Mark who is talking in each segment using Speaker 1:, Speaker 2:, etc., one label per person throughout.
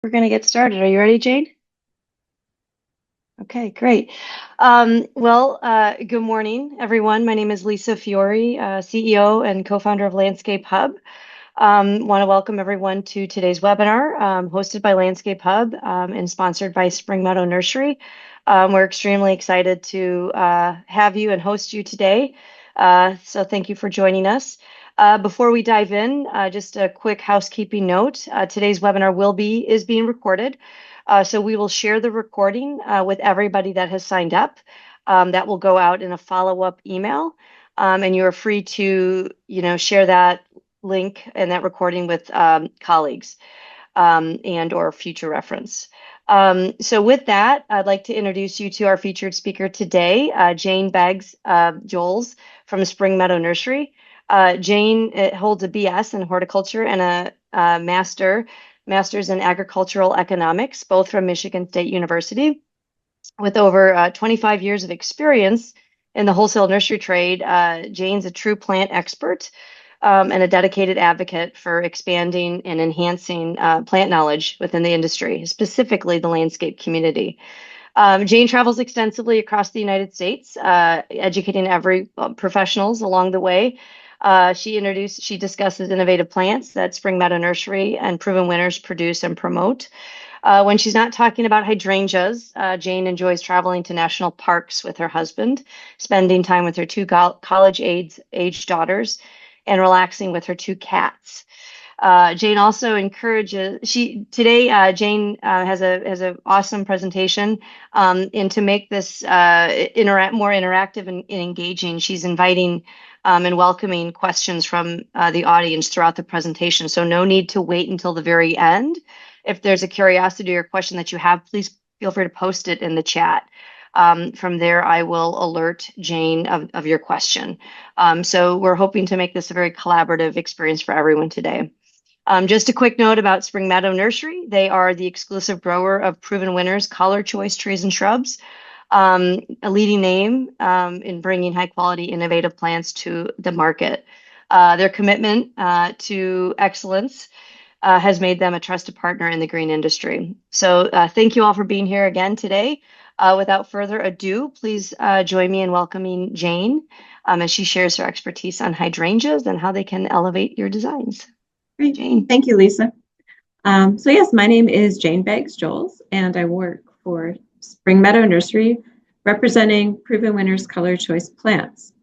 Speaker 1: We're going to get started. Are you ready, Jane? Okay, great. Good morning, everyone. My name is Lisa Fiore, CEO and co-founder of Landscape Hub. Want to welcome everyone to today's webinar, hosted by Landscape Hub and sponsored by Spring Meadow Nursery. We're extremely excited to have you and host you today. So thank you for joining us. Before we dive in, just a quick housekeeping note. Today's webinar is being recorded. So we will share the recording with everybody that has signed up. That will go out in a follow-up email. And you are free to, share that link and that recording with colleagues and or future reference. So with that, I'd like to introduce you to our featured speaker today, Jane Beggs Joels from Spring Meadow Nursery. Jane holds a BS in horticulture and a master's in agricultural economics, both from Michigan State University. With over 25 years of experience in the wholesale nursery trade, Jane's a true plant expert and a dedicated advocate for expanding and enhancing plant knowledge within the industry, specifically the landscape community. Jane travels extensively across the United States, educating every professionals along the way. She discusses innovative plants that Spring Meadow Nursery and Proven Winners produce and promote. When she's not talking about hydrangeas, Jane enjoys traveling to national parks with her husband, spending time with her two college-age daughters, and relaxing with her two cats. Jane also encourages. Jane has a awesome presentation, and to make this more interactive and engaging, she's inviting and welcoming questions from the audience throughout the presentation. So no need to wait until the very end. If there's a curiosity or question that you have, please feel free to post it in the chat. From there, I will alert Jane of your question. So we're hoping to make this a very collaborative experience for everyone today. Just a quick note about Spring Meadow Nursery. They are the exclusive grower of Proven Winners Color Choice trees and shrubs, a leading name in bringing high quality, innovative plants to the market. Their commitment to excellence has made them a trusted partner in the green industry. So thank you all for being here again today. Without further ado, please join me in welcoming Jane as she shares her expertise on hydrangeas and how they can elevate your designs.
Speaker 2: Great.
Speaker 1: Jane.
Speaker 2: Thank you, Lisa. So yes, my name is Jane Beggs Joels, and I work for Spring Meadow Nursery, representing Proven Winners Color Choice plants.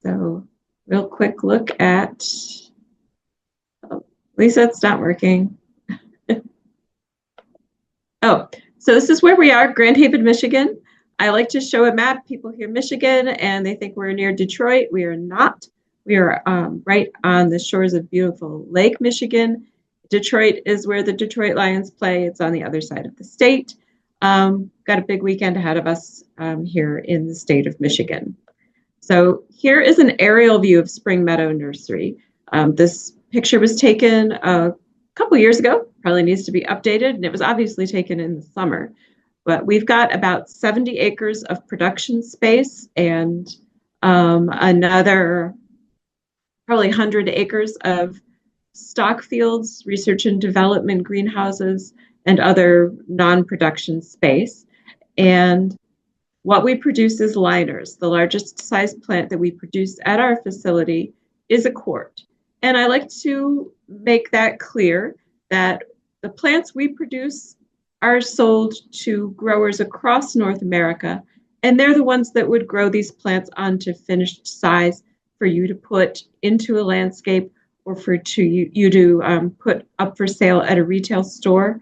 Speaker 2: So real quick look at, oh, Lisa, it's not working. Oh, so this is where we are, Grand Haven, Michigan. I like to show a map. People hear Michigan and they think we're near Detroit. We are not. We are right on the shores of beautiful Lake Michigan. Detroit is where the Detroit Lions play. It's on the other side of the state. Got a big weekend ahead of us here in the state of Michigan. So here is an aerial view of Spring Meadow Nursery. This picture was taken a couple years ago, probably needs to be updated, and it was obviously taken in the summer. But we've got about 70 acres of production space and another probably 100 acres of stock fields, research and development greenhouses, and other non-production space. And what we produce is liners. The largest size plant that we produce at our facility is a quart. And I like to make that clear that the plants we produce are sold to growers across North America, and they're the ones that would grow these plants onto finished size for you to put into a landscape or for you to put up for sale at a retail store.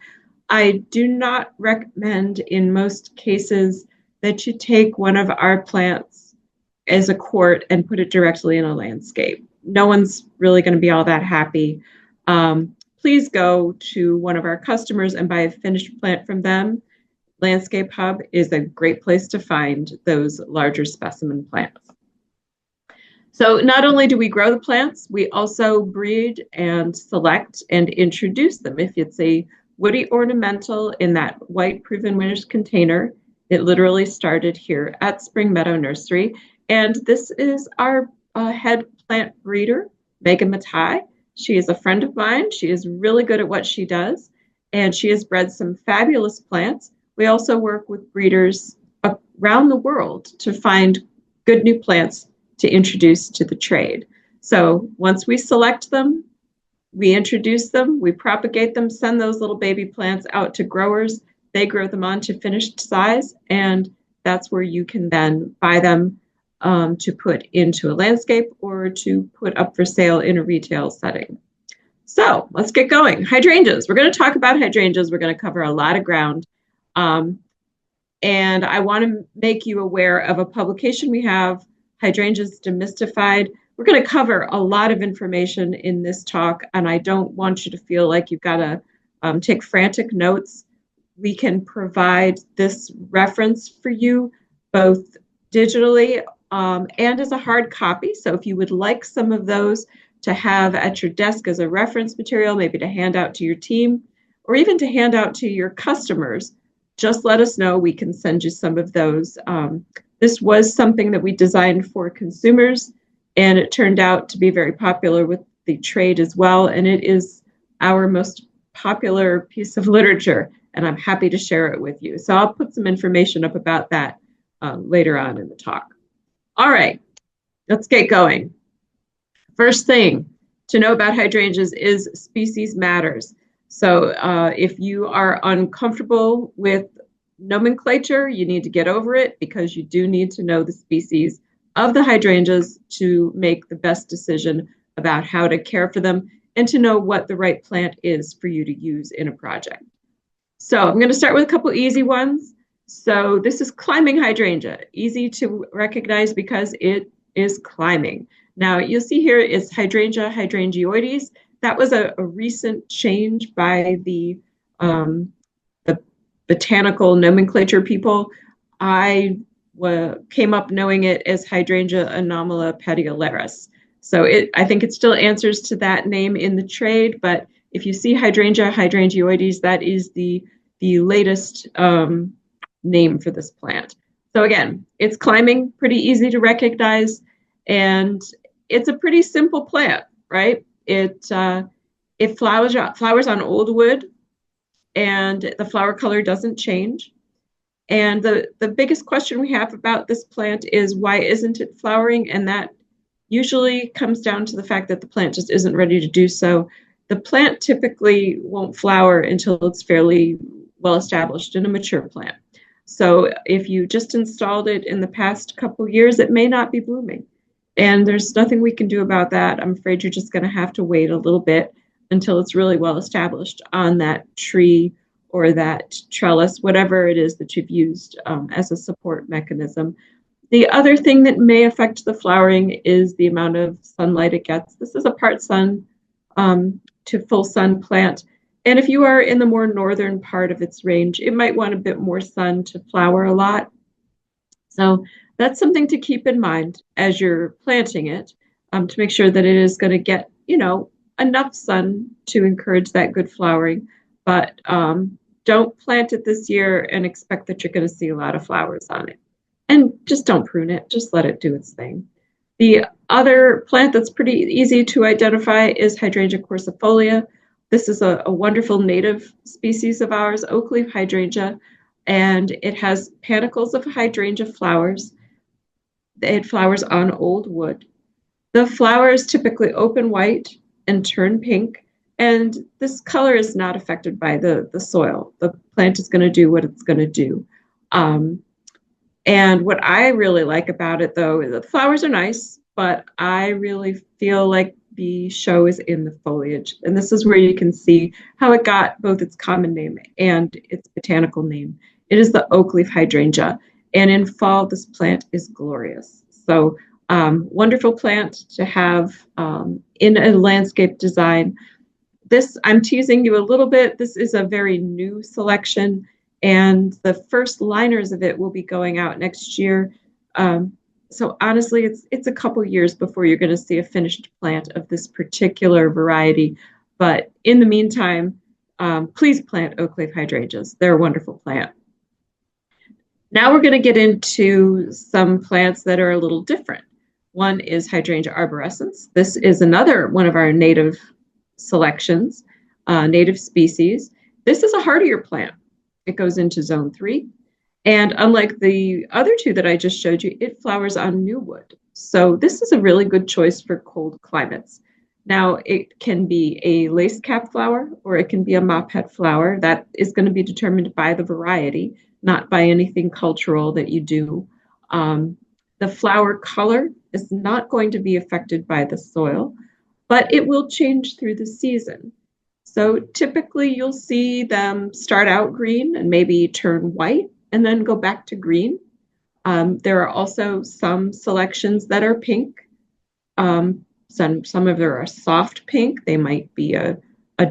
Speaker 2: I do not recommend in most cases that you take one of our plants as a quart and put it directly in a landscape. No one's really going to be all that happy. Please go to one of our customers and buy a finished plant from them. Landscape Hub is a great place to find those larger specimen plants. So not only do we grow the plants, we also breed and select and introduce them. If it's a woody ornamental in that white Proven Winners container, it literally started here at Spring Meadow Nursery. And this is our head plant breeder, Megan Matai. She is a friend of mine. She is really good at what she does. and she has bred some fabulous plants. We also work with breeders around the world to find good new plants to introduce to the trade. So once we select them, we introduce them, we propagate them, send those little baby plants out to growers. They grow them on to finished size, and that's where you can then buy them to put into a landscape or to put up for sale in a retail setting. So let's get going. Hydrangeas. We're going to talk about hydrangeas. We're going to cover a lot of ground. And I want to make you aware of a publication we have, Hydrangeas Demystified. We're going to cover a lot of information in this talk, and I don't want you to feel like you've got to take frantic notes. We can provide this reference for you both digitally and as a hard copy. So if you would like some of those to have at your desk as a reference material, maybe to hand out to your team, or even to hand out to your customers, just let us know. We can send you some of those. This was something that we designed for consumers, and it turned out to be very popular with the trade as well. And it is our most popular piece of literature, and I'm happy to share it with you. So I'll put some information up about that later on in the talk. All right, let's get going. First thing to know about hydrangeas is species matters. So if you are uncomfortable with nomenclature, you need to get over it, because you do need to know the species of the hydrangeas to make the best decision about how to care for them and to know what the right plant is for you to use in a project. So I'm going to start with a couple easy ones. So this is climbing hydrangea, easy to recognize because it is climbing. Now you'll see here is Hydrangea hydrangioides. That was a recent change by the botanical nomenclature people. I came up knowing it as Hydrangea anomala petiolaris. So I think it still answers to that name in the trade, but if you see Hydrangea hydrangioides, that is the latest name for this plant. So again, it's climbing, pretty easy to recognize, and it's a pretty simple plant, right? It flowers on old wood, and the flower color doesn't change. And the biggest question we have about this plant is, why isn't it flowering? And that usually comes down to the fact that the plant just isn't ready to do so. The plant typically won't flower until it's fairly well established in a mature plant. So if you just installed it in the past couple years, it may not be blooming. And there's nothing we can do about that. I'm afraid you're just going to have to wait a little bit until it's really well established on that tree or that trellis, whatever it is that you've used as a support mechanism. The other thing that may affect the flowering is the amount of sunlight it gets. This is a part sun to full sun plant. And if you are in the more northern part of its range, it might want a bit more sun to flower a lot. So that's something to keep in mind as you're planting it, to make sure that it is going to get, enough sun to encourage that good flowering. But don't plant it this year and expect that you're going to see a lot of flowers on it. And just don't prune it, just let it do its thing. The other plant that's pretty easy to identify is Hydrangea quercifolia. This is a wonderful native species of ours, oak leaf hydrangea, and it has panicles of hydrangea flowers. It flowers on old wood. The flowers typically open white and turn pink, and this color is not affected by the soil. The plant is going to do what it's going to do. And what I really like about it, though, is that the flowers are nice, but I really feel like the show is in the foliage. And this is where you can see how it got both its common name and its botanical name. It is the oak leaf hydrangea. And in fall, this plant is glorious. So wonderful plant to have in a landscape design. This, I'm teasing you a little bit. This is a very new selection, and the first liners of it will be going out next year. So honestly, it's a couple years before you're going to see a finished plant of this particular variety. But in the meantime, please plant oak leaf hydrangeas. They're a wonderful plant. Now we're going to get into some plants that are a little different. One is Hydrangea arborescens. This is another one of our native selections, native species. This is a hardier plant. It goes into zone 3. And unlike the other two that I just showed you, it flowers on new wood. So this is a really good choice for cold climates. Now, it can be a lace cap flower or it can be a mop head flower. That is going to be determined by the variety, not by anything cultural that you do. Um, the flower color is not going to be affected by the soil, but it will change through the season. So typically you'll see them start out green and maybe turn white and then go back to green. There are also some selections that are pink. Some of them are soft pink. They might be a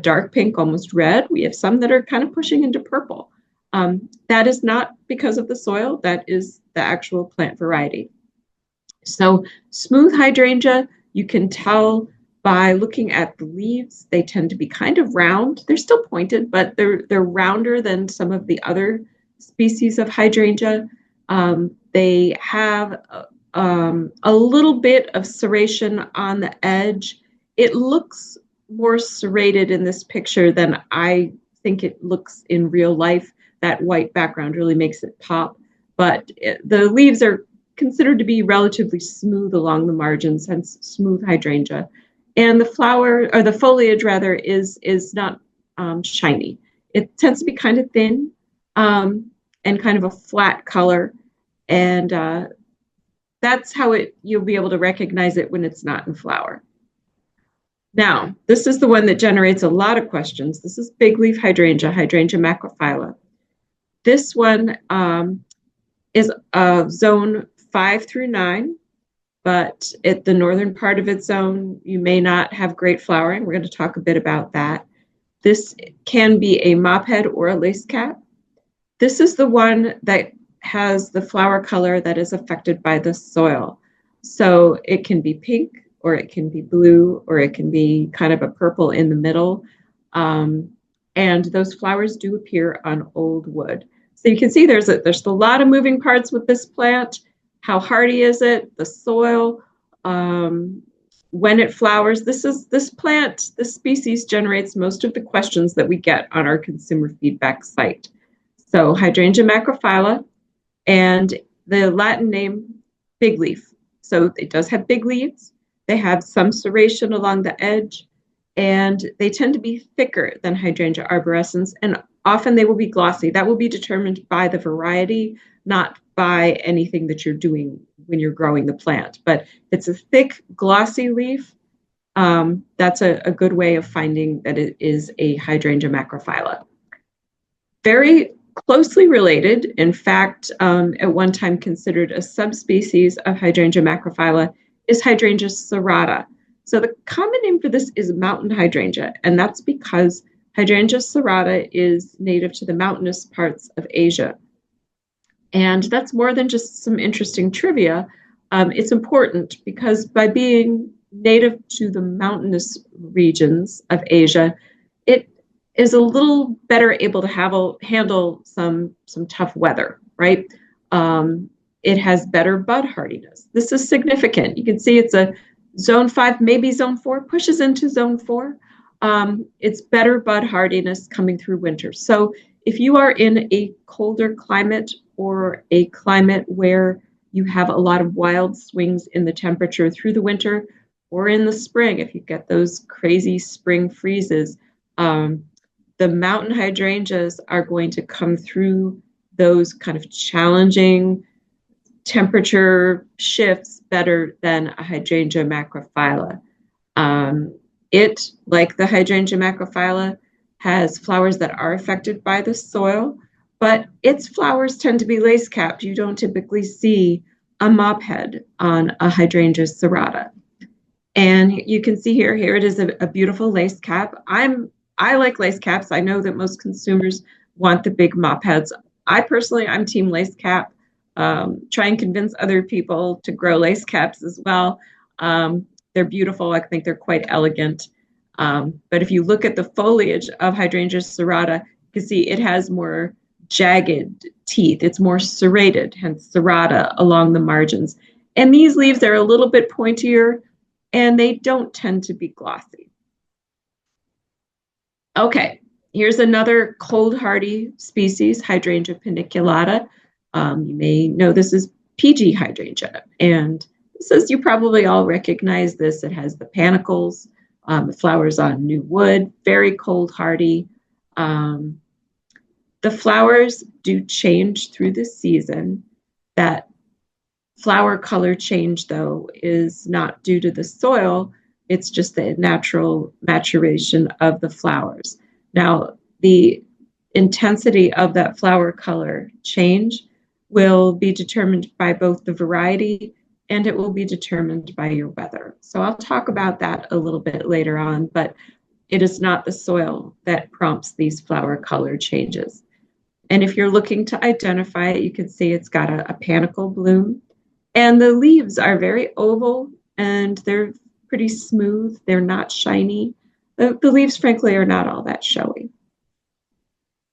Speaker 2: dark pink, almost red. We have some that are kind of pushing into purple. That is not because of the soil. That is the actual plant variety. So smooth hydrangea, you can tell by looking at the leaves. They tend to be kind of round. They're still pointed, but they're rounder than some of the other species of hydrangea. They have a little bit of serration on the edge. It looks more serrated in this picture than I think it looks in real life. That white background really makes it pop. But the leaves are considered to be relatively smooth along the margins, hence smooth hydrangea. And the flower, or the foliage rather, is not shiny. It tends to be kind of thin and kind of a flat color. And that's how you'll be able to recognize it when it's not in flower. Now, this is the one that generates a lot of questions. This is big leaf hydrangea, Hydrangea macrophylla. This one is zone 5 through 9, but at the northern part of its zone, you may not have great flowering. We're going to talk a bit about that. This can be a mop head or a lace cap. This is the one that has the flower color that is affected by the soil. So it can be pink, or it can be blue, or it can be kind of a purple in the middle. And those flowers do appear on old wood. So you can see there's a lot of moving parts with this plant. How hardy is it? The soil, when it flowers. This plant, this species generates most of the questions that we get on our consumer feedback site. So Hydrangea macrophylla, and the Latin name big leaf. So it does have big leaves. They have some serration along the edge, and they tend to be thicker than Hydrangea arborescens, and often they will be glossy. That will be determined by the variety, not by anything that you're doing when you're growing the plant. But it's a thick, glossy leaf. That's a good way of finding that it is a Hydrangea macrophylla. Very closely related, in fact, at one time considered a subspecies of Hydrangea macrophylla, is Hydrangea serrata. So the common name for this is mountain hydrangea, and that's because Hydrangea serrata is native to the mountainous parts of Asia. And that's more than just some interesting trivia. It's important because by being native to the mountainous regions of Asia, it is a little better able to handle some tough weather, right? It has better bud hardiness. This is significant. You can see it's a zone 5, maybe zone 4, pushes into zone 4. It's better bud hardiness coming through winter. So if you are in a colder climate or a climate where you have a lot of wild swings in the temperature through the winter, or in the spring, if you get those crazy spring freezes, the mountain hydrangeas are going to come through those kind of challenging temperature shifts better than a Hydrangea macrophylla. It, like the Hydrangea macrophylla, has flowers that are affected by the soil, but its flowers tend to be lace capped. You don't typically see a mop head on a Hydrangea serrata. And you can see here it is a beautiful lace cap. I like lace caps. I know that most consumers want the big mop heads. I'm team lace cap. Try and convince other people to grow lace caps as well. They're beautiful. I think they're quite elegant. But if you look at the foliage of Hydrangea serrata, you can see it has more jagged teeth. It's more serrated, hence serrata along the margins. And these leaves are a little bit pointier, and they don't tend to be glossy. Okay, Here's another cold hardy species, Hydrangea paniculata. You may know this is PG hydrangea. And this is, you probably all recognize this. It has the panicles, it flowers on new wood, very cold hardy. The flowers do change through the season. That flower color change, though, is not due to the soil. It's just the natural maturation of the flowers. Now, the intensity of that flower color change will be determined by both the variety and it will be determined by your weather. So I'll talk about that a little bit later on, but it is not the soil that prompts these flower color changes. And if you're looking to identify it, you can see it's got a panicle bloom. And the leaves are very oval and they're pretty smooth. They're not shiny. The leaves, frankly, are not all that showy.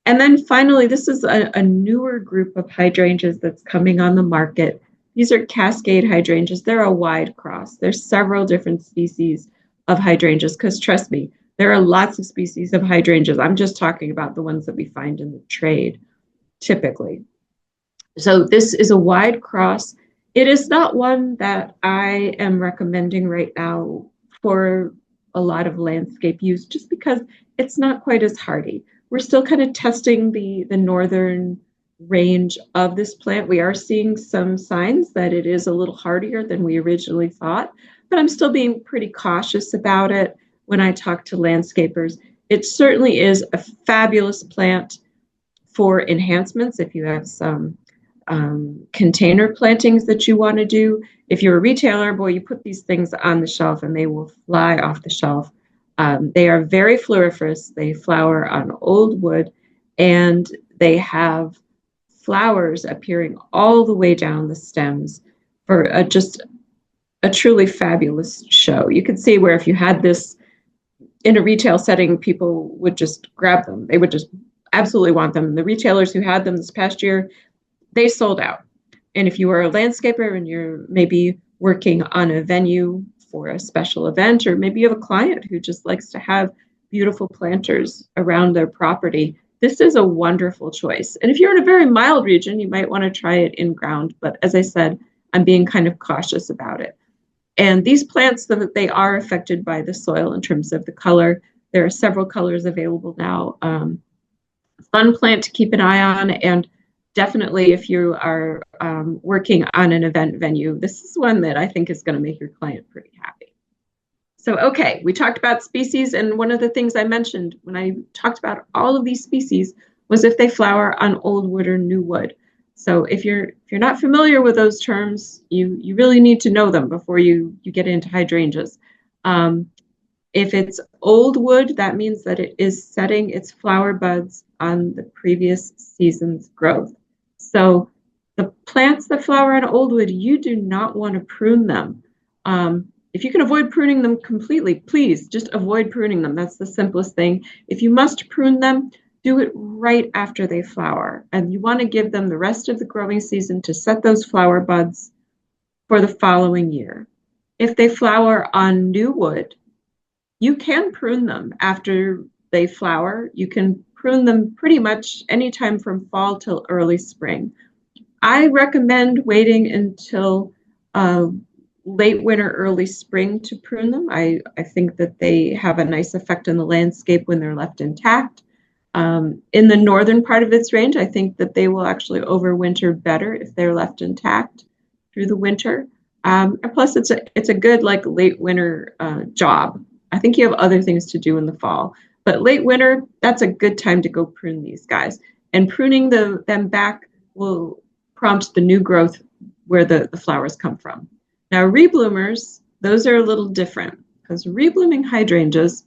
Speaker 2: And then finally, this is a newer group of hydrangeas that's coming on the market. These are cascade hydrangeas. They're a wide cross. There's several different species of hydrangeas because trust me, there are lots of species of hydrangeas. I'm just talking about the ones that we find in the trade typically. So this is a wide cross. It is not one that I am recommending right now for a lot of landscape use just because it's not quite as hardy. We're still kind of testing the northern range of this plant. We are seeing some signs that it is a little hardier than we originally thought, but I'm still being pretty cautious about it when I talk to landscapers. It certainly is a fabulous plant for enhancements if you have some container plantings that you want to do. If you're a retailer, boy, you put these things on the shelf and they will fly off the shelf. They are very floriferous. They flower on old wood and they have flowers appearing all the way down the stems for just a truly fabulous show. You can see where if you had this in a retail setting, people would just grab them. They would just absolutely want them. The retailers who had them this past year, they sold out. And if you are a landscaper and you're maybe working on a venue for a special event, or maybe you have a client who just likes to have beautiful planters around their property, this is a wonderful choice. And if you're in a very mild region, you might want to try it in ground. But as I said, I'm being kind of cautious about it. And these plants, they are affected by the soil in terms of the color. There are several colors available now. Fun plant to keep an eye on. And definitely, if you are working on an event venue, this is one that I think is going to make your client pretty happy. So, okay, we talked about species, and one of the things I mentioned when I talked about all of these species was if they flower on old wood or new wood. So if you're not familiar with those terms, you really need to know them before you get into hydrangeas. If it's old wood, that means that it is setting its flower buds on the previous season's growth. So the plants that flower on old wood, you do not want to prune them. If you can avoid pruning them completely, please just avoid pruning them. That's the simplest thing. If you must prune them, do it right after they flower. And you want to give them the rest of the growing season to set those flower buds for the following year. If they flower on new wood, you can prune them after they flower. You can prune them pretty much anytime from fall till early spring. I recommend waiting until late winter, early spring to prune them. I think that they have a nice effect on the landscape when they're left intact. In the northern part of its range, I think that they will actually overwinter better if they're left intact through the winter. And plus, it's a good like late winter job. I think you have other things to do in the fall, but late winter, that's a good time to go prune these guys. And pruning them back will prompt the new growth where the flowers come from. Now, rebloomers, those are a little different because reblooming hydrangeas,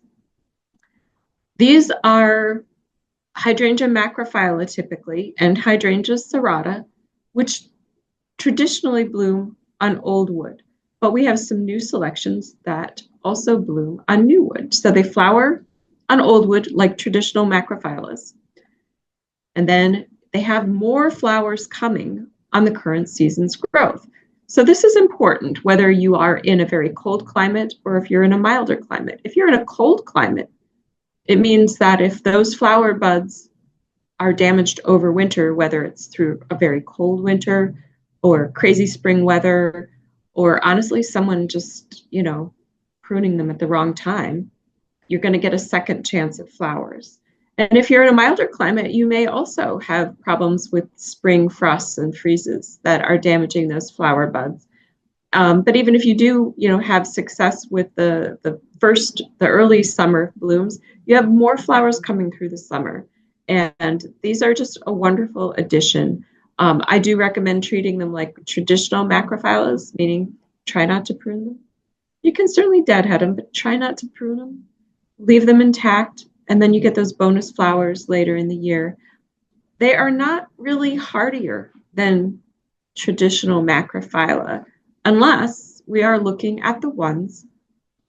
Speaker 2: these are Hydrangea macrophylla typically, and Hydrangea serrata, which traditionally bloom on old wood. But we have some new selections that also bloom on new wood. So they flower on old wood like traditional macrophyllas. And then they have more flowers coming on the current season's growth. So this is important whether you are in a very cold climate or if you're in a milder climate. If you're in a cold climate, It means that if those flower buds are damaged over winter, whether it's through a very cold winter or crazy spring weather, or honestly, someone just, pruning them at the wrong time, you're going to get a second chance at flowers. And if you're in a milder climate, you may also have problems with spring frosts and freezes that are damaging those flower buds. But even if you do, have success with the early summer blooms, you have more flowers coming through the summer. And these are just a wonderful addition. I do recommend treating them like traditional macrophylla, meaning try not to prune them. You can certainly deadhead them, but try not to prune them. Leave them intact, and then you get those bonus flowers later in the year. They are not really hardier than traditional macrophylla, unless we are looking at the ones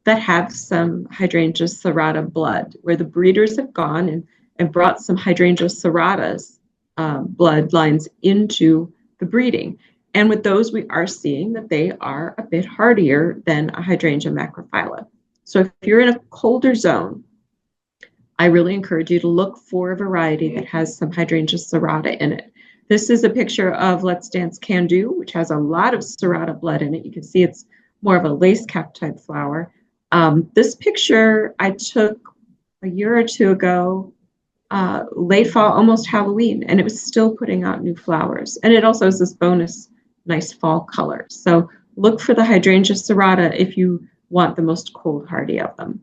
Speaker 2: that have some Hydrangea serrata blood, where the breeders have gone and brought some Hydrangea serratas bloodlines into the breeding. And with those, we are seeing that they are a bit hardier than a Hydrangea macrophylla. So if you're in a colder zone, I really encourage you to look for a variety that has some Hydrangea serrata in it. This is a picture of Let's Dance Can Do, which has a lot of serrata blood in it. You can see it's more of a lace cap type flower. This picture I took a year or two ago, late fall, almost Halloween, and it was still putting out new flowers. And it also has this bonus nice fall color. So look for the Hydrangea serrata if you want the most cold hardy of them.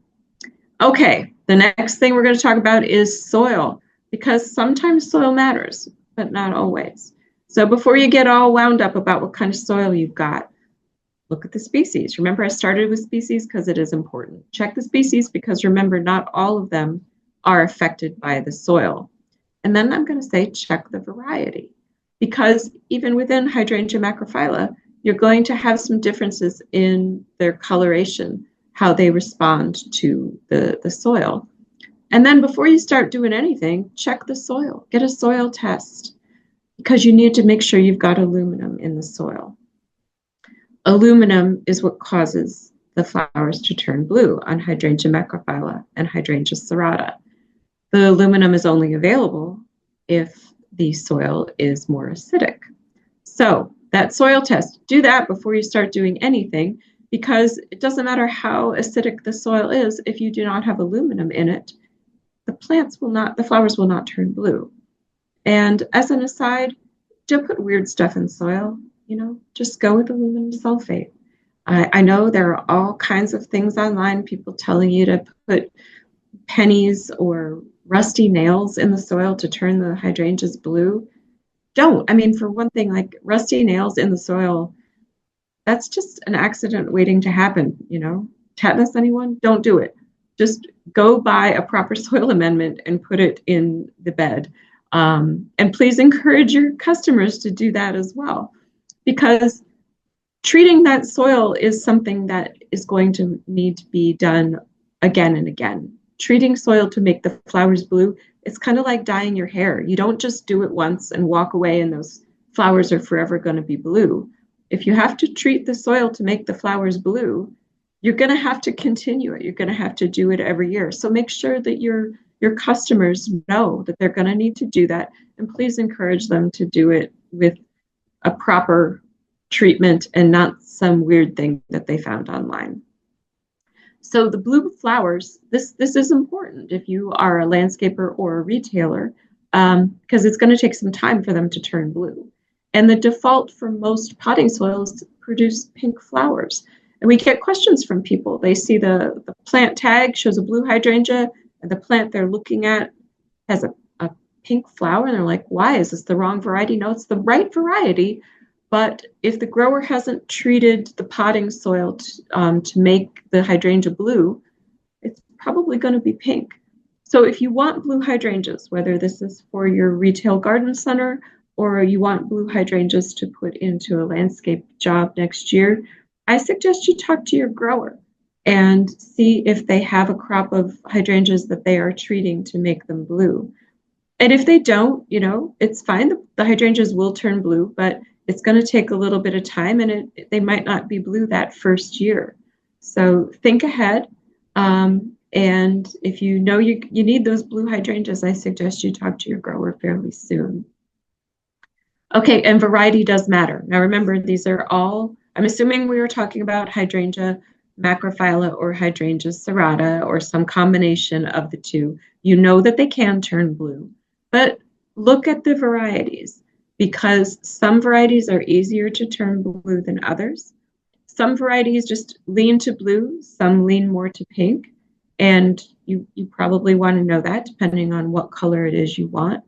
Speaker 2: Okay, the next thing we're going to talk about is soil, because sometimes soil matters, but not always. So before you get all wound up about what kind of soil you've got, look at the species. Remember, I started with species because it is important. Check the species because remember, not all of them are affected by the soil. And then I'm going to say check the variety, because even within Hydrangea macrophylla, you're going to have some differences in their coloration, how they respond to the soil. And then before you start doing anything, check the soil. Get a soil test, because you need to make sure you've got aluminum in the soil. Aluminum is what causes the flowers to turn blue on Hydrangea macrophylla and Hydrangea serrata. The aluminum is only available if the soil is more acidic. So that soil test, do that before you start doing anything, because it doesn't matter how acidic the soil is, if you do not have aluminum in it, the flowers will not turn blue. And as an aside, don't put weird stuff in soil, just go with aluminum sulfate. I know there are all kinds of things online, people telling you to put pennies or rusty nails in the soil to turn the hydrangeas blue. Don't. I mean, for one thing, like rusty nails in the soil, that's just an accident waiting to happen, Tetanus, anyone? Don't do it. Just go buy a proper soil amendment and put it in the bed. And please encourage your customers to do that as well, because treating that soil is something that is going to need to be done again and again. Treating soil to make the flowers blue, it's kind of like dyeing your hair. You don't just do it once and walk away and those flowers are forever going to be blue. If you have to treat the soil to make the flowers blue, you're going to have to continue it. You're going to have to do it every year. So make sure that your customers know that they're going to need to do that. And please encourage them to do it with a proper treatment and not some weird thing that they found online. So the blue flowers, this is important if you are a landscaper or a retailer, because it's going to take some time for them to turn blue. And the default for most potting soils is to produce pink flowers. And we get questions from people. They see the plant tag shows a blue hydrangea, and the plant they're looking at has a pink flower, and they're like, why? Is this the wrong variety? No, it's the right variety. But if the grower hasn't treated the potting soil to make the hydrangea blue, it's probably going to be pink. So if you want blue hydrangeas, whether this is for your retail garden center or you want blue hydrangeas to put into a landscape job next year, I suggest you talk to your grower and see if they have a crop of hydrangeas that they are treating to make them blue. And if they don't, it's fine. The hydrangeas will turn blue, but it's going to take a little bit of time, and they might not be blue that first year. So think ahead. And if you know you need those blue hydrangeas, I suggest you talk to your grower fairly soon. Okay, and variety does matter. Now remember, these are all, I'm assuming we were talking about Hydrangea macrophylla or Hydrangea serrata or some combination of the two. You know that they can turn blue, but look at the varieties because some varieties are easier to turn blue than others. Some varieties just lean to blue, some lean more to pink, and you probably want to know that depending on what color it is you want.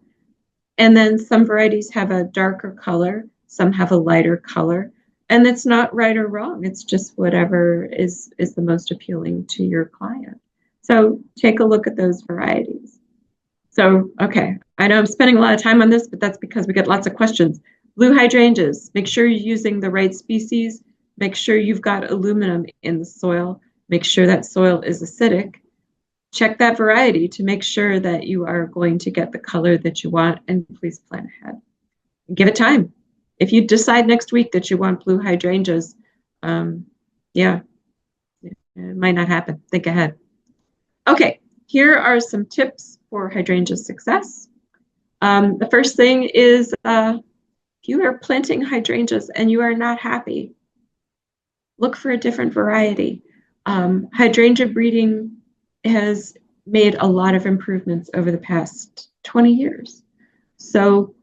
Speaker 2: And then some varieties have a darker color, some have a lighter color. And it's not right or wrong. It's just whatever is the most appealing to your client. So take a look at those varieties. So, okay, I know I'm spending a lot of time on this, but that's because we get lots of questions. Blue hydrangeas, make sure you're using the right species. Make sure you've got aluminum in the soil. Make sure that soil is acidic. Check that variety to make sure that you are going to get the color that you want, and please plan ahead. Give it time. If you decide next week that you want blue hydrangeas, yeah, it might not happen. Think ahead. Okay, here are some tips for hydrangea success. The first thing is if you are planting hydrangeas and you are not happy, look for a different variety. Hydrangea breeding has made a lot of improvements over the past 20 years. So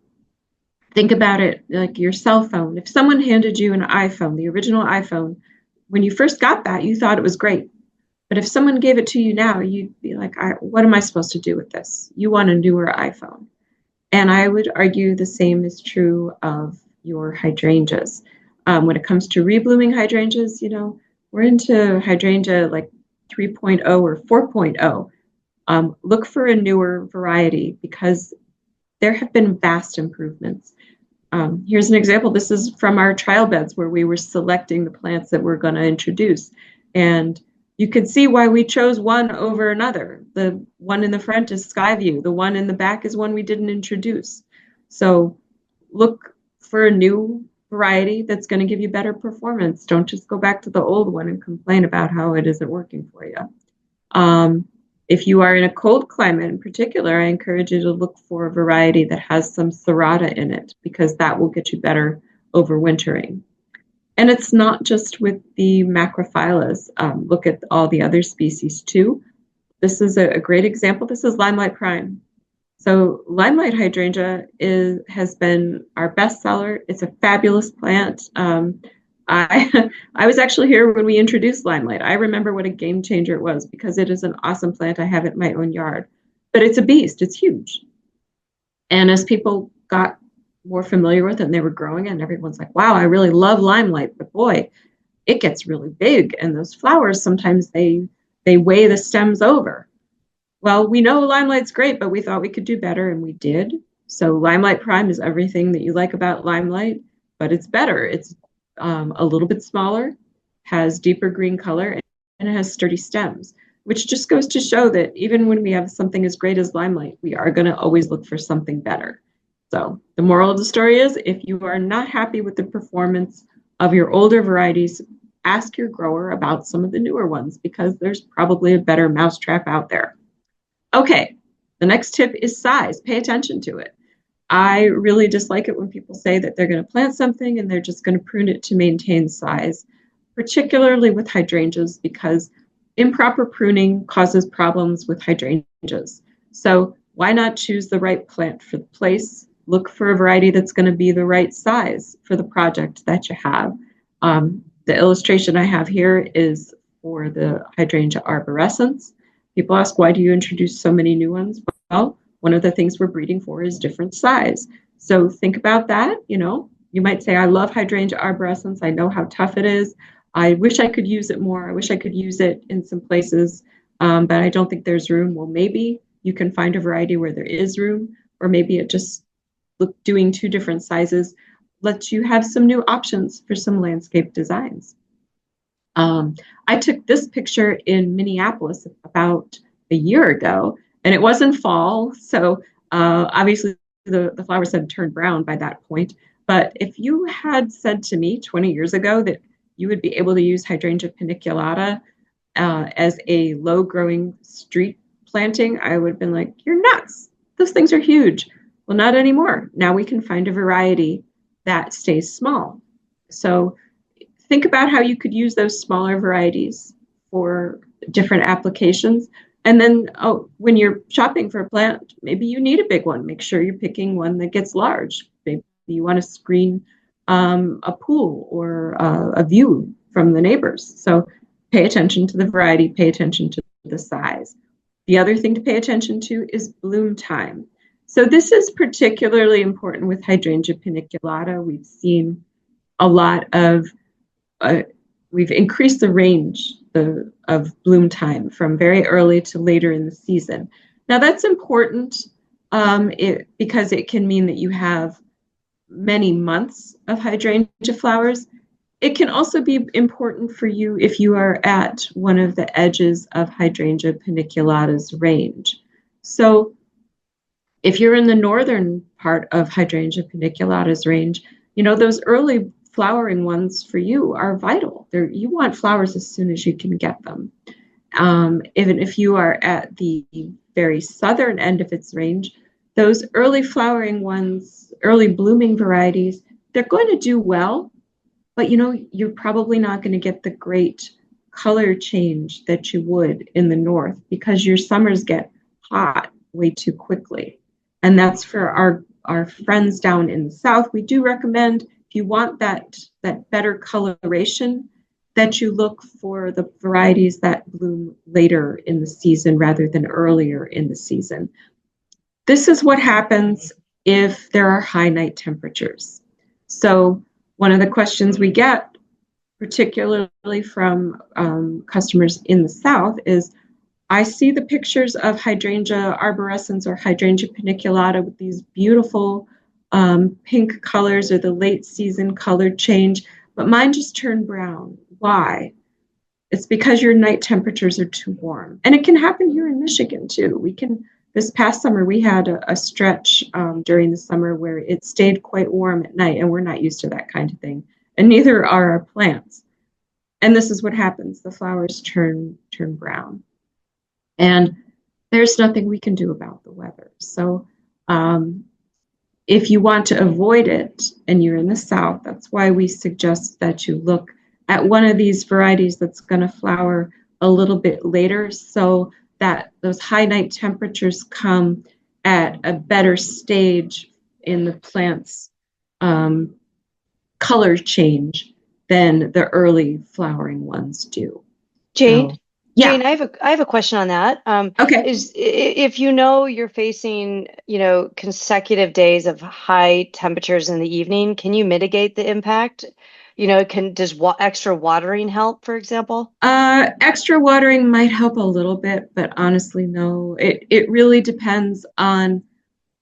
Speaker 2: think about it like your cell phone. If someone handed you an iPhone, the original iPhone, when you first got that, you thought it was great. But if someone gave it to you now, you'd be like, what am I supposed to do with this? You want a newer iPhone. And I would argue the same is true of your hydrangeas. When it comes to reblooming hydrangeas, we're into hydrangea like 3.0 or 4.0. Look for a newer variety because there have been vast improvements. Here's an example. This is from our trial beds where we were selecting the plants that we're going to introduce. And you can see why we chose one over another. The one in the front is Skyview. The one in the back is one we didn't introduce. So look for a new variety that's going to give you better performance. Don't just go back to the old one and complain about how it isn't working for you. If you are in a cold climate in particular, I encourage you to look for a variety that has some serrata in it because that will get you better overwintering. And it's not just with the macrophyllas. Look at all the other species too. This is a great example. This is Limelight Prime. So Limelight hydrangea has been our bestseller. It's a fabulous plant. I I was actually here when we introduced Limelight. I remember what a game changer it was because it is an awesome plant. I have it in my own yard, but it's a beast. It's huge. And as people got more familiar with it and they were growing it, and everyone's like, wow, I really love Limelight, but boy, it gets really big. And those flowers, sometimes they weigh the stems over. Well, we know Limelight's great, but we thought we could do better, and we did. So Limelight Prime is everything that you like about Limelight, but it's better. It's a little bit smaller, has deeper green color, and it has sturdy stems, which just goes to show that even when we have something as great as Limelight, we are going to always look for something better. So the moral of the story is if you are not happy with the performance of your older varieties, ask your grower about some of the newer ones because there's probably a better mousetrap out there. Okay, the next tip is size. Pay attention to it. I really dislike it when people say that they're going to plant something and they're just going to prune it to maintain size, particularly with hydrangeas because improper pruning causes problems with hydrangeas. So why not choose the right plant for the place? Look for a variety that's going to be the right size for the project that you have. The illustration I have here is for the Hydrangea arborescens. People ask, why do you introduce so many new ones? Well, one of the things we're breeding for is different size. So think about that. You might say, I love Hydrangea arborescens. I know how tough it is. I wish I could use it more. I wish I could use it in some places, but I don't think there's room. Well, maybe you can find a variety where there is room, or maybe it just doing two different sizes lets you have some new options for some landscape designs. I took this picture in Minneapolis about a year ago, and it was in fall, so obviously the flowers had turned brown by that point. But if you had said to me 20 years ago that you would be able to use Hydrangea paniculata as a low-growing street planting, I would have been like, you're nuts. Those things are huge. Well, not anymore. Now we can find a variety that stays small. So think about how you could use those smaller varieties for different applications. And then, oh, when you're shopping for a plant, maybe you need a big one. Make sure you're picking one that gets large. Maybe you want to screen a pool or a view from the neighbors. So pay attention to the variety, pay attention to the size. The other thing to pay attention to is bloom time. So this is particularly important with Hydrangea paniculata. We've seen a lot of we've increased the range of bloom time from very early to later in the season. Now that's important because it can mean that you have many months of hydrangea flowers. It can also be important for you if you are at one of the edges of Hydrangea paniculata's range. So if you're in the northern part of Hydrangea paniculata's range, you know, those early flowering ones for you are vital. You want flowers as soon as you can get them. Even if you are at the very southern end of its range, those early flowering ones, early blooming varieties, they're going to do well, but you know, you're probably not going to get the great color change that you would in the north because your summers get hot way too quickly. And that's for our friends down in the south. We do recommend, if you want that better coloration, that you look for the varieties that bloom later in the season rather than earlier in the season. This is what happens if there are high night temperatures. So one of the questions we get, particularly from customers in the south, is, I see the pictures of Hydrangea arborescens or Hydrangea paniculata with these beautiful pink colors or the late season color change, but mine just turned brown. Why? It's because your night temperatures are too warm. And it can happen here in Michigan too. This past summer, we had a stretch during the summer where it stayed quite warm at night, and we're not used to that kind of thing. And neither are our plants. And this is what happens. The flowers turn brown. And there's nothing we can do about the weather. So if you want to avoid it and you're in the south, that's why we suggest that you look at one of these varieties that's going to flower a little bit later so that those high night temperatures come at a better stage in the plant's color change than the early flowering ones do.
Speaker 1: Jane,
Speaker 2: So, yeah.
Speaker 1: Jane, I have a question on that.
Speaker 2: Okay.
Speaker 1: If you know you're facing, you know, consecutive days of high temperatures in the evening, can you mitigate the impact? You know, does extra watering help, for example?
Speaker 2: Extra watering might help a little bit, but honestly, no. It really depends on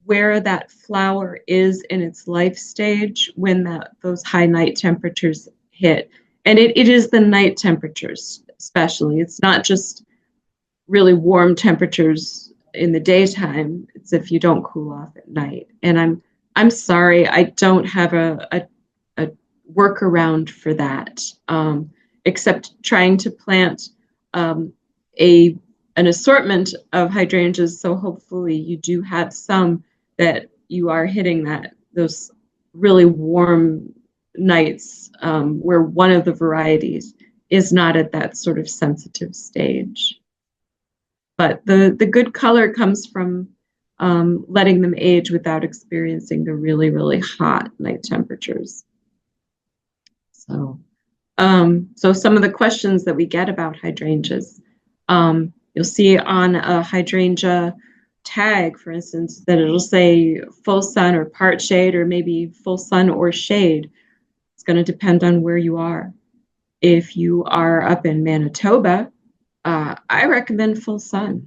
Speaker 2: where that flower is in its life stage when those high night temperatures hit. And it is the night temperatures, especially. It's not just really warm temperatures in the daytime. It's if you don't cool off at night. And I'm sorry, I don't have a workaround for that, except trying to plant an assortment of hydrangeas. So hopefully you do have some that you are hitting those really warm nights where one of the varieties is not at that sort of sensitive stage. But the good color comes from letting them age without experiencing the really, really hot night temperatures. So some of the questions that we get about hydrangeas, you'll see on a hydrangea tag, for instance, that it'll say full sun or part shade, or maybe full sun or shade. It's going to depend on where you are. If you are up in Manitoba, I recommend full sun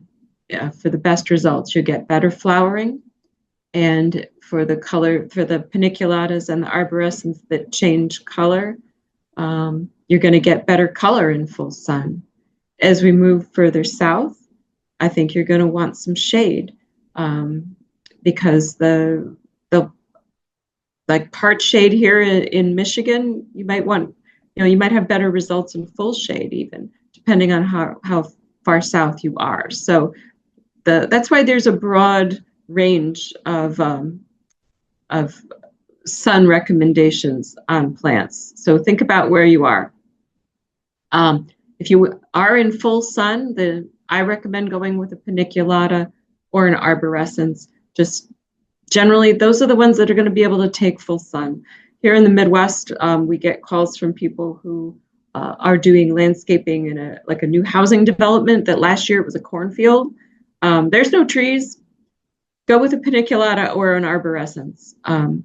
Speaker 2: for the best results. You get better flowering, and for the paniculatas and the arborescens that change color, you're going to get better color in full sun. As we move further south, I think you're going to want some shade because the like part shade here in Michigan, you might have better results in full shade even. depending on how far south you are. So that's why there's a broad range of sun recommendations on plants. So think about where you are. If you are in full sun, I recommend going with a paniculata or an arborescens. Just generally, those are the ones that are going to be able to take full sun. Here in the Midwest, we get calls from people who are doing landscaping in a new housing development that last year it was a cornfield. There's no trees. Go with a paniculata or an arborescens.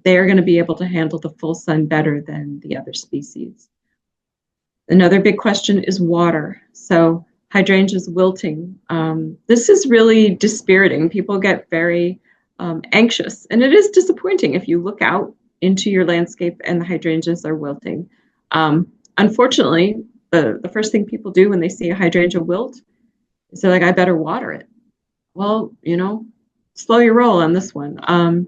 Speaker 2: They are going to be able to handle the full sun better than the other species. Another big question is water. So hydrangeas wilting. This is really dispiriting. People get very anxious, and it is disappointing if you look out into your landscape and the hydrangeas are wilting. Unfortunately, the first thing people do when they see a hydrangea wilt is they're like, I better water it. Well, slow your roll on this one.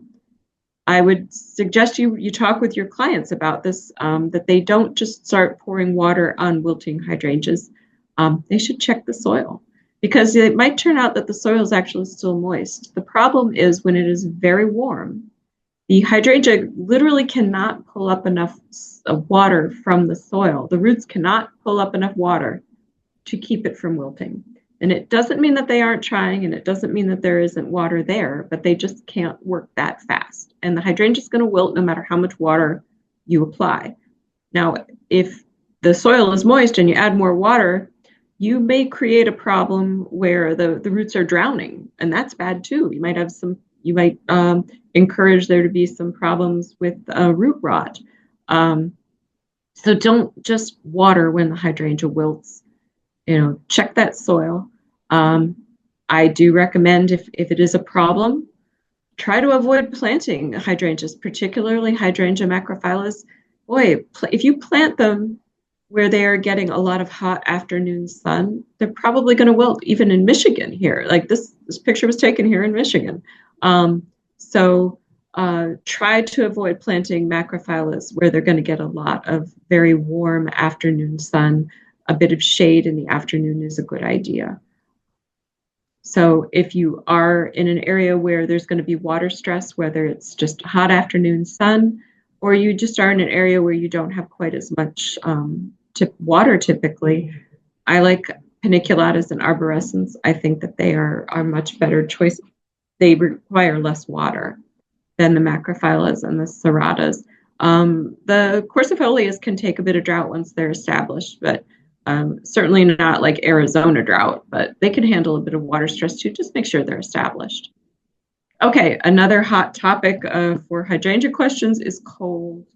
Speaker 2: I would suggest you talk with your clients about this, that they don't just start pouring water on wilting hydrangeas. They should check the soil, because it might turn out that the soil is actually still moist. The problem is when it is very warm, the hydrangea literally cannot pull up enough water from the soil. The roots cannot pull up enough water to keep it from wilting. And it doesn't mean that they aren't trying, and it doesn't mean that there isn't water there, but they just can't work that fast. And the hydrangea is going to wilt no matter how much water you apply. Now, if the soil is moist and you add more water, you may create a problem where the roots are drowning, and that's bad too. You might encourage there to be some problems with root rot. So don't just water when the hydrangea wilts. Check that soil. I do recommend if it is a problem, try to avoid planting hydrangeas, particularly Hydrangea macrophyllus. Boy, if you plant them where they are getting a lot of hot afternoon sun, they're probably going to wilt, even in Michigan here. Like this picture was taken here in Michigan. So try to avoid planting macrophyllus where they're going to get a lot of very warm afternoon sun. A bit of shade in the afternoon is a good idea. So if you are in an area where there's going to be water stress, whether it's just hot afternoon sun, or you just are in an area where you don't have quite as much water typically, I like paniculatas and arborescens. I think that they are much better choice. They require less water than the macrophyllus and the serratas. The quercifolias can take a bit of drought once they're established, but certainly not like Arizona drought, but they can handle a bit of water stress too. Just make sure they're established. Okay, another hot topic for hydrangea questions is cold.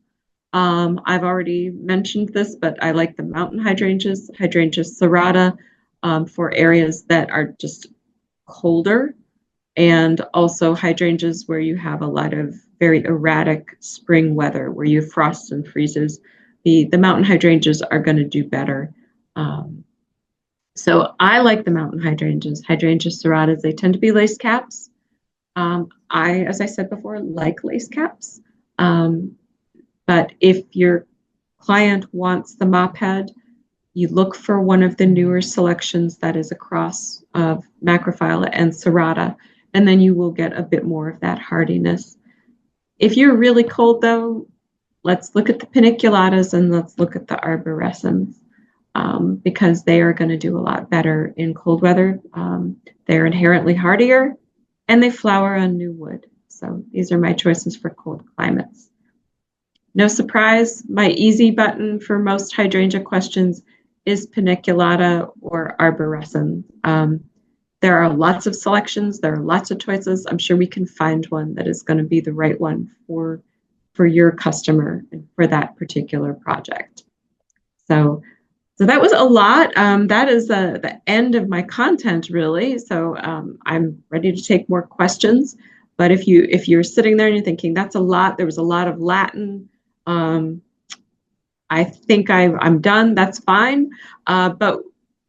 Speaker 2: I've already mentioned this, but I like the mountain hydrangeas, Hydrangea serrata, for areas that are just colder, and also hydrangeas where you have a lot of very erratic spring weather, where you have frosts and freezes. The mountain hydrangeas are going to do better. So I like the mountain hydrangeas, Hydrangea serratas. They tend to be lace caps. As I said before, like lace caps. But if your client wants the mop head, you look for one of the newer selections that is a cross of macrophylla and serrata, and then you will get a bit more of that hardiness. If you're really cold though, let's look at the paniculatas and let's look at the arborescens, because they are going to do a lot better in cold weather. They're inherently hardier and they flower on new wood. So these are my choices for cold climates. No surprise, my easy button for most hydrangea questions is paniculata or arborescens. There are lots of selections. There are lots of choices. I'm sure we can find one that is going to be the right one for your customer and for that particular project. So that was a lot. That is the end of my content, really. So I'm ready to take more questions. But if you're sitting there and you're thinking that's a lot, there was a lot of Latin. I think I'm done. That's fine. But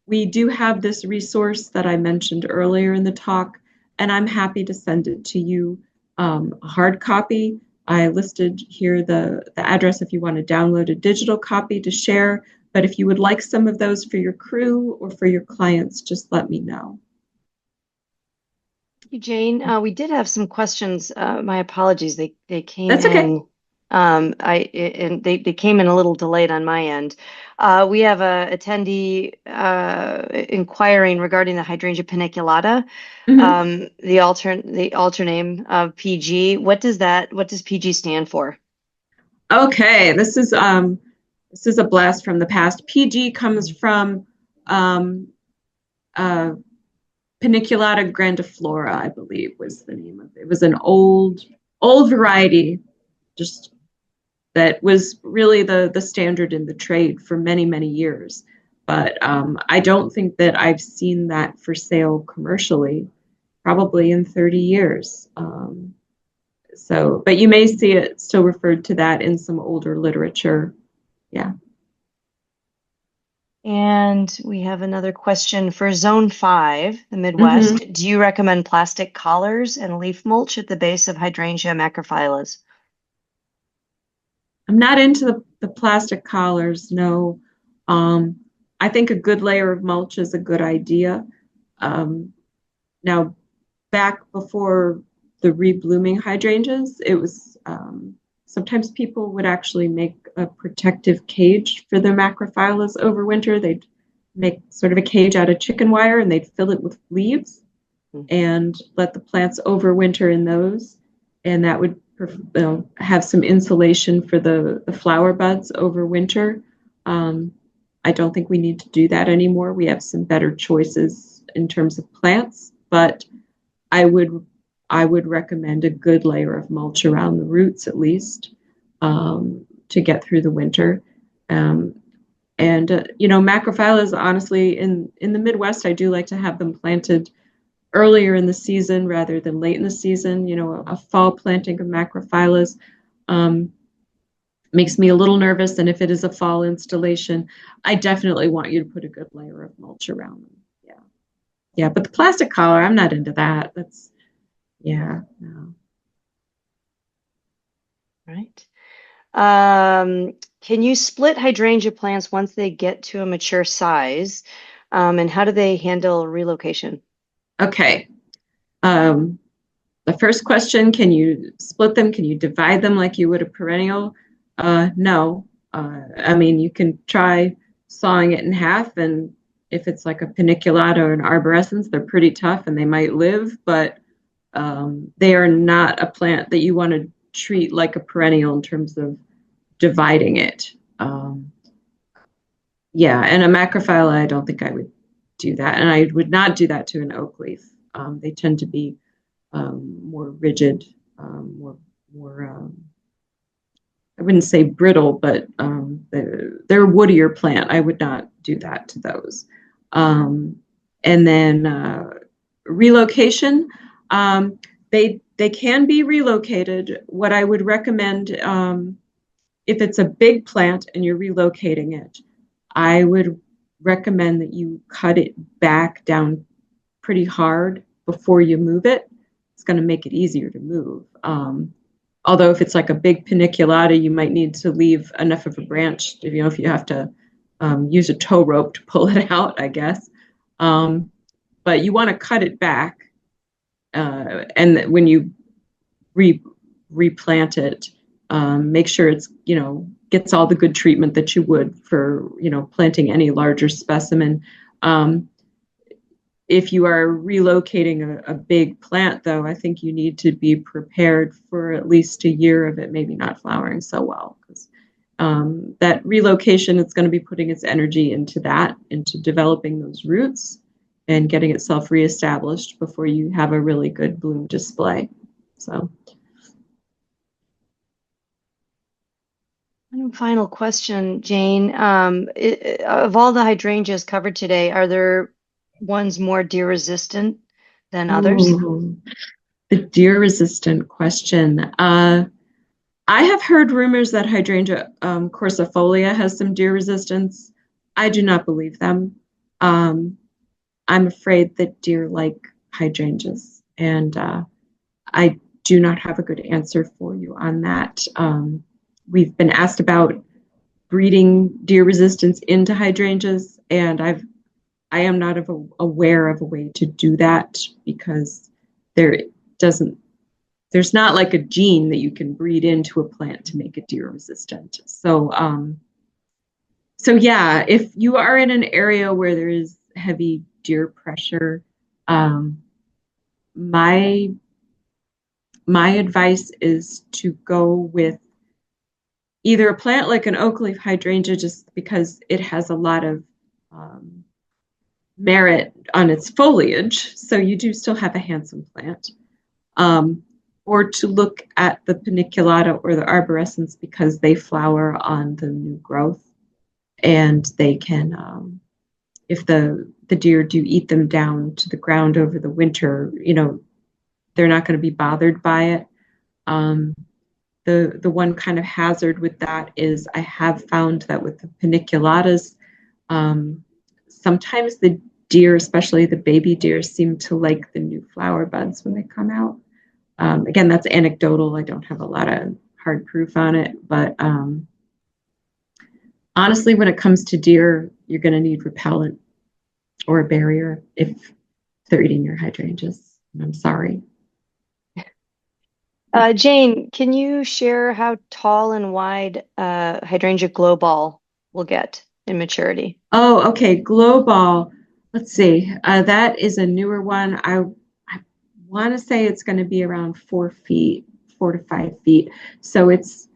Speaker 2: we do have this resource that I mentioned earlier in the talk, and I'm happy to send it to you, a hard copy. I listed here the address if you want to download a digital copy to share, But if you would like some of those for your crew or for your clients, just let me know.
Speaker 1: Jane, we did have some questions. My apologies. They came
Speaker 2: That's okay.
Speaker 1: in. And they came in a little delayed on my end. We have a attendee inquiring regarding the Hydrangea paniculata,
Speaker 2: Mm-hmm.
Speaker 1: the alter name of PG. What does PG stand for?
Speaker 2: Okay, this is a blast from the past. PG comes from um, uh, Paniculata grandiflora, I believe was the name of it. It was an old variety, just that was really the standard in the trade for many years. But I don't think that I've seen that for sale commercially, probably in 30 years. So, but you may see it still referred to that in some older literature. Yeah.
Speaker 1: And we have another question for Zone 5, the
Speaker 2: Mm-hmm.
Speaker 1: Midwest. Do you recommend plastic collars and leaf mulch at the base of Hydrangea macrophylla?
Speaker 2: I'm not into the plastic collars, no. Um, I think a good layer of mulch is a good idea. Um, Now, back before the reblooming hydrangeas, it was sometimes people would actually make a protective cage for their macrophyllus over winter. They'd make sort of a cage out of chicken wire and they'd fill it with leaves and let the plants overwinter in those. And that would have some insulation for the flower buds over winter. Um, I don't think we need to do that anymore. We have some better choices in terms of plants, but I would I would recommend a good layer of mulch around the roots at least to get through the winter. Um, and macrophyllus, honestly, in the Midwest, I do like to have them planted earlier in the season rather than late in the season. A fall planting of macrophyllus um, makes me a little nervous. And if it is a fall installation, I definitely want you to put a good layer of mulch around them. Yeah. Yeah. But the plastic collar, I'm not into that. Yeah. No.
Speaker 1: Right. Can you split hydrangea plants once they get to a mature size? And how do they handle relocation?
Speaker 2: Okay. Um, the first question, can you split them? Can you divide them like you would a perennial? No. I mean, you can try sawing it in half, and if it's like a paniculata or an arborescens, they're pretty tough and they might live, but they are not a plant that you want to treat like a perennial in terms of dividing it. Yeah, and a macrophylla, I don't think I would do that, and I would not do that to an oak leaf. They tend to be more rigid, more I wouldn't say brittle, but they're a woodier plant. I would not do that to those. Um, and then relocation, they can be relocated. What I would recommend, if it's a big plant and you're relocating it, I would recommend that you cut it back down pretty hard before you move it. It's going to make it easier to move. Although if it's like a big paniculata, you might need to leave enough of a branch, if you have to use a tow rope to pull it out, I guess. Um, but you want to cut it back, and when you replant it, make sure it's gets all the good treatment that you would for planting any larger specimen. Um, if you are relocating a big plant, though, I think you need to be prepared for at least a year of it maybe not flowering so well, because that relocation, it's going to be putting its energy into developing those roots and getting itself reestablished before you have a really good bloom display. So.
Speaker 1: Final question, Jane. Of all the hydrangeas covered today, are there ones more deer resistant than others?
Speaker 2: Ooh, the deer resistant question. I have heard rumors that Hydrangea corsifolia has some deer resistance. I do not believe them. Um, I'm afraid that deer like hydrangeas, and I do not have a good answer for you on that. We've been asked about breeding deer resistance into hydrangeas, and I am not aware of a way to do that because there doesn't there's not like a gene that you can breed into a plant to make it deer resistant. So yeah, if you are in an area where there is heavy deer pressure, um, my my advice is to go with either a plant like an oak leaf hydrangea, just because it has a lot of um, merit on its foliage, so you do still have a handsome plant. Um, or to look at the paniculata or the arborescens because they flower on the new growth, and they can, if the deer do eat them down to the ground over the winter, they're not going to be bothered by it. Um, the one kind of hazard with that is I have found that with the paniculatas, um, sometimes the deer, especially the baby deer, seem to like the new flower buds when they come out. Again, that's anecdotal. I don't have a lot of hard proof on it, but honestly, when it comes to deer, you're going to need repellent or a barrier if they're eating your hydrangeas. I'm sorry.
Speaker 1: Jane, can you share how tall and wide Hydrangea Global will get in maturity?
Speaker 2: Oh, okay. Glow ball. Let's see. That is a newer one. I want to say it's going to be around 4 feet, 4 to 5 feet. So it's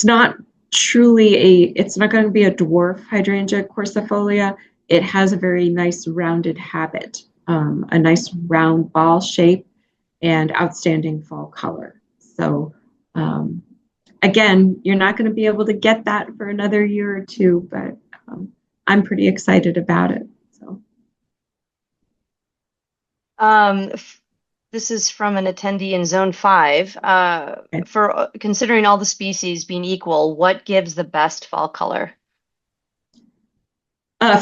Speaker 2: not it's not going to be a dwarf hydrangea quercifolia. It has a very nice rounded habit, a nice round ball shape, and outstanding fall color. So um, again, you're not going to be able to get that for another year or two, but I'm pretty excited about it. So,
Speaker 1: Um, this is from an attendee in Zone 5. For considering all the species being equal, what gives the best fall color?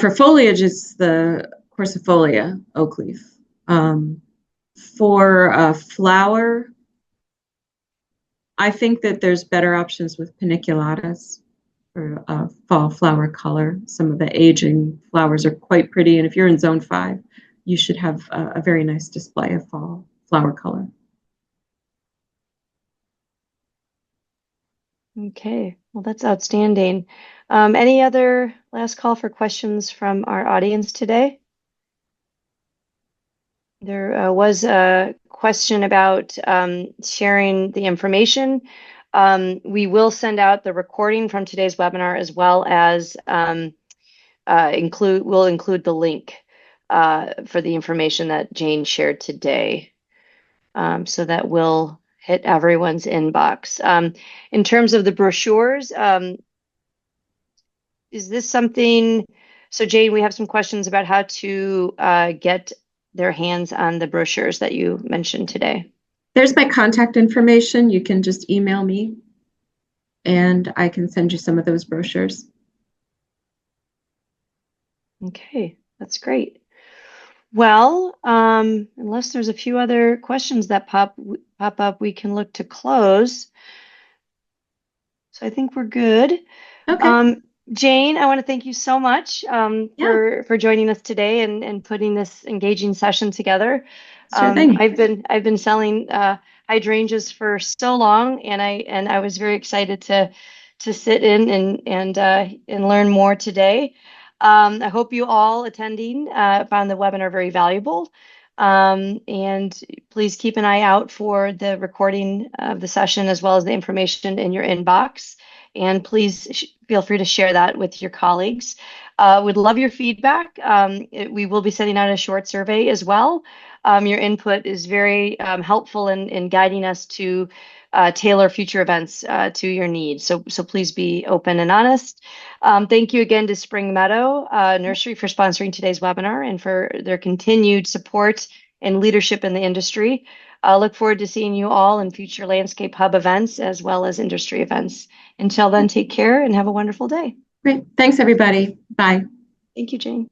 Speaker 2: for foliage, it's the quercifolia oak leaf. Um, for flower, I think that there's better options with paniculatas for fall flower color. Some of the aging flowers are quite pretty, and if you're in Zone 5, you should have a very nice display of fall flower color.
Speaker 1: Okay, well, that's outstanding. Any other last call for questions from our audience today? There was a question about sharing the information. We will send out the recording from today's webinar as well as we'll include the link for the information that Jane shared today. So that will hit everyone's inbox. In terms of the brochures, is this something? So Jane, we have some questions about how to get their hands on the brochures that you mentioned today.
Speaker 2: There's my contact information. You can just email me and I can send you some of those brochures.
Speaker 1: Okay, that's great. Well, unless there's a few other questions that pop up, we can look to close. So I think we're good.
Speaker 2: Okay.
Speaker 1: Jane, I want to thank you so much
Speaker 2: Yeah,
Speaker 1: for joining us today and putting this engaging session together.
Speaker 2: sure thing.
Speaker 1: I've been selling hydrangeas for so long, and I was very excited to sit in and learn more today. I hope you all attending found the webinar very valuable. And please keep an eye out for the recording of the session as well as the information in your inbox. And please feel free to share that with your colleagues. We'd love your feedback. We will be sending out a short survey as well. Your input is very helpful in guiding us to tailor future events to your needs. So please be open and honest. Thank you again to Spring Meadow Nursery for sponsoring today's webinar and for their continued support and leadership in the industry. Look forward to seeing you all in future Landscape Hub events as well as industry events. Until then, take care and have a wonderful day.
Speaker 2: Great. Thanks, everybody. Bye.
Speaker 1: Thank you, Jane.